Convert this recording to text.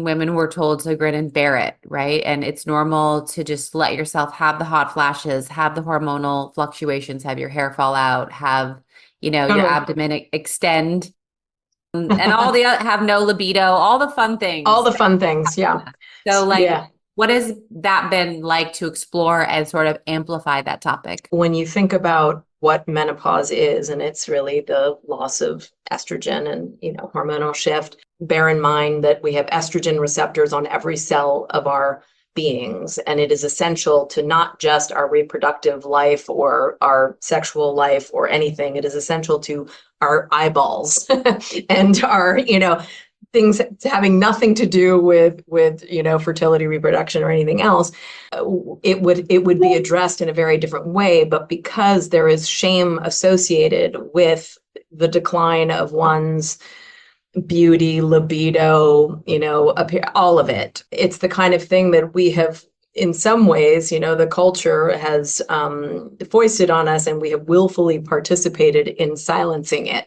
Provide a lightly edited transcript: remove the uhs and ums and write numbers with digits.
women were told to grin and bear it, right? And it's normal to just let yourself have the hot flashes, have the hormonal fluctuations, have your hair fall out, have, your Totally. abdomen extend, and all the have no libido, all the fun All things. the fun things. Yeah. So like, Yeah. what has that been like to explore and sort of amplify that topic? When you think about what menopause is, and it's really the loss of estrogen and, hormonal shift, bear in mind that we have estrogen receptors on every cell of our beings, and it is essential to not just our reproductive life or our sexual life or anything. It is essential to our eyeballs and our, things having nothing to do with fertility, reproduction, or anything else. It would be addressed in a very different way. But because there is shame associated with the decline of one's beauty, libido, all of it, it's the kind of thing that we have, in some ways, the culture has foisted on us, and we have willfully participated in silencing it.